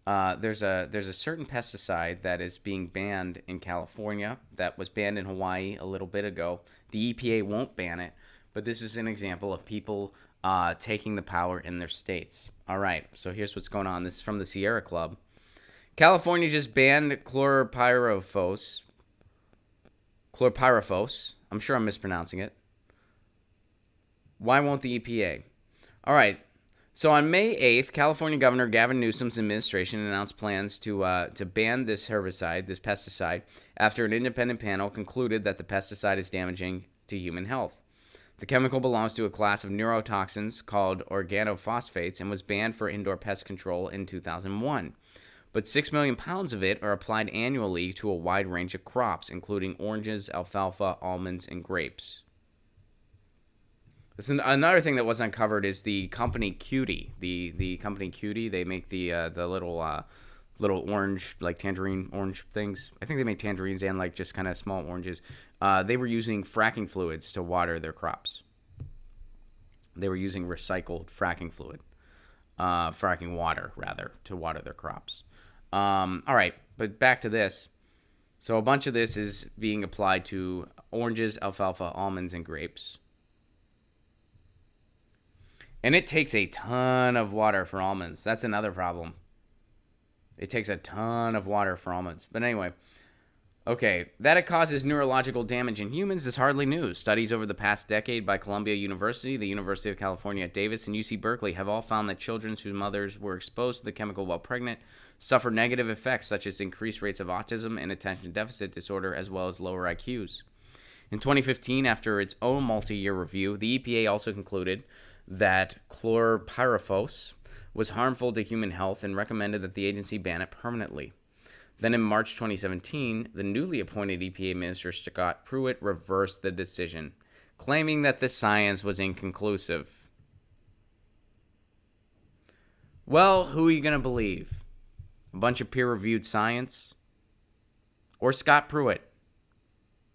There's a certain pesticide that is being banned in California that was banned in Hawaii a little bit ago. The EPA won't ban it, but this is an example of people taking the power in their states. All right, so here's what's going on. This is from the Sierra Club. California just banned chlorpyrifos. Chlorpyrifos. I'm sure I'm mispronouncing it. Why won't the EPA? All right. So on May 8th, California Governor Gavin Newsom's administration announced plans to ban this herbicide, this pesticide, after an independent panel concluded that the pesticide is damaging to human health. The chemical belongs to a class of neurotoxins called organophosphates and was banned for indoor pest control in 2001. But 6 million pounds of it are applied annually to a wide range of crops, including oranges, alfalfa, almonds, and grapes. Another thing that was uncovered is the company Cutie. The company Cutie, they make the little orange, like tangerine orange things. I think they make tangerines and like just kind of small oranges. They were using fracking fluids to water their crops. They were using recycled fracking fluid, fracking water rather, to water their crops. All right, but back to this. So a bunch of this is being applied to oranges, alfalfa, almonds, and grapes. And it takes a ton of water for almonds. That's another problem. It takes a ton of water for almonds. But anyway, okay, that it causes neurological damage in humans is hardly news. Studies over the past decade by Columbia University, the University of California at Davis, and UC Berkeley have all found that children whose mothers were exposed to the chemical while pregnant suffer negative effects such as increased rates of autism and attention deficit disorder, as well as lower IQs. In 2015, after its own multi-year review, the EPA also concluded that chlorpyrifos was harmful to human health and recommended that the agency ban it permanently. Then in March 2017, the newly appointed EPA Minister Scott Pruitt reversed the decision, claiming that the science was inconclusive. Well, who are you going to believe? A bunch of peer-reviewed science? Or Scott Pruitt,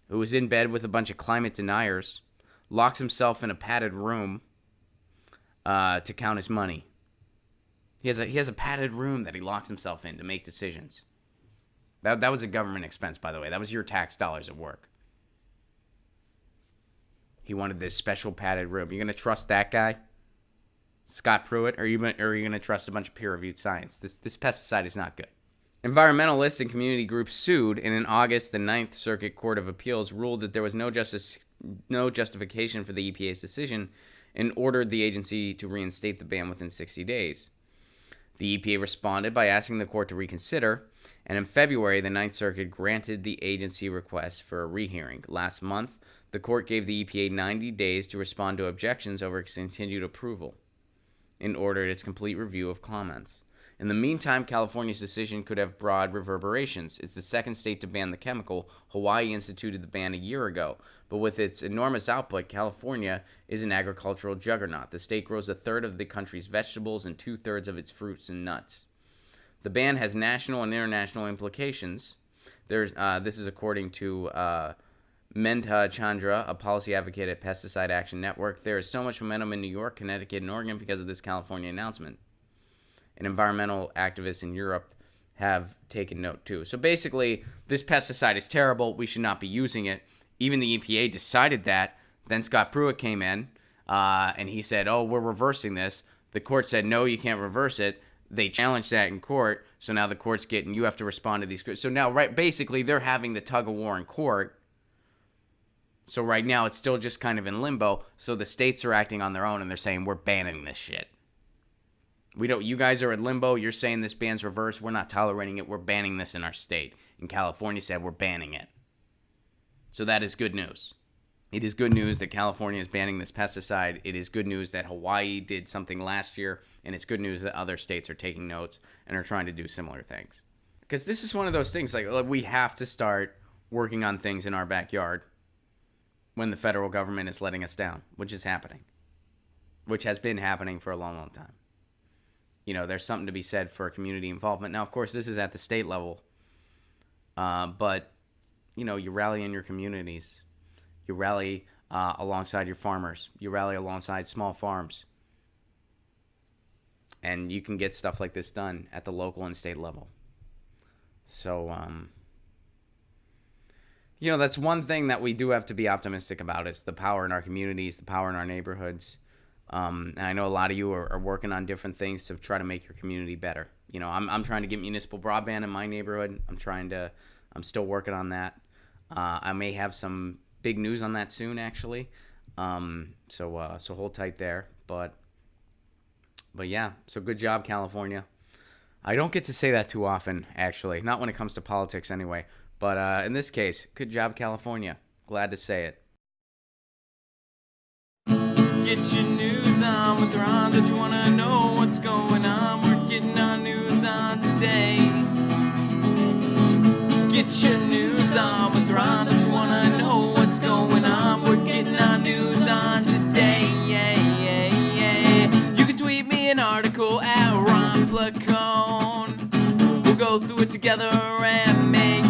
who was in bed with a bunch of climate deniers, locks himself in a padded room to count his money. He has a padded room that he locks himself in to make decisions. That was a government expense, by the way. That was your tax dollars at work. He wanted this special padded room. You gonna trust that guy, Scott Pruitt, or are you gonna trust a bunch of peer-reviewed science? This pesticide is not good. Environmentalists and community groups sued, and in August, the Ninth Circuit Court of Appeals ruled that there was no justification for the EPA's decision, and ordered the agency to reinstate the ban within 60 days. The EPA responded by asking the court to reconsider, and in February, the Ninth Circuit granted the agency request for a rehearing. Last month, the court gave the EPA 90 days to respond to objections over its continued approval and ordered its complete review of comments. In the meantime, California's decision could have broad reverberations. It's the second state to ban the chemical. Hawaii instituted the ban a year ago. But with its enormous output, California is an agricultural juggernaut. The state grows a third of the country's vegetables and two-thirds of its fruits and nuts. The ban has national and international implications. This is according to Menta Chandra, a policy advocate at Pesticide Action Network. There is so much momentum in New York, Connecticut, and Oregon because of this California announcement. And environmental activists in Europe have taken note too. So basically, this pesticide is terrible. We should not be using it. Even the EPA decided that. Then Scott Pruitt came in and he said, oh, we're reversing this. The court said, no, you can't reverse it. They challenged that in court. So now the court's getting, you have to respond to these. So now, right, basically, they're having the tug of war in court. So right now, it's still just kind of in limbo. So the states are acting on their own and they're saying, we're banning this shit. You guys are in limbo. You're saying this ban's reversed. We're not tolerating it. We're banning this in our state. And California said we're banning it. So that is good news. It is good news that California is banning this pesticide. It is good news that Hawaii did something last year. And it's good news that other states are taking notes and are trying to do similar things. Because this is one of those things, like we have to start working on things in our backyard when the federal government is letting us down, which is happening. Which has been happening for a long, long time. You know, there's something to be said for community involvement. Now, of course, this is at the state level. But, you know, you rally in your communities. You rally alongside your farmers. You rally alongside small farms. And you can get stuff like this done at the local and state level. So, that's one thing that we do have to be optimistic about. It's the power in our communities, the power in our neighborhoods. And I know a lot of you are working on different things to try to make your community better. I'm trying to get municipal broadband in my neighborhood. I'm still working on that. I may have some big news on that soon, actually. So hold tight there. But yeah, so good job, California. I don't get to say that too often, actually. Not when it comes to politics, anyway. But in this case, good job, California. Glad to say it. Get your news on with Ron. Don't you want to know what's going on? We're getting our news on today. Get your news on with Ron. Don't you want to know what's going on? We're getting our news on today. You can tweet me an article at Ron Placone. We'll go through it together and make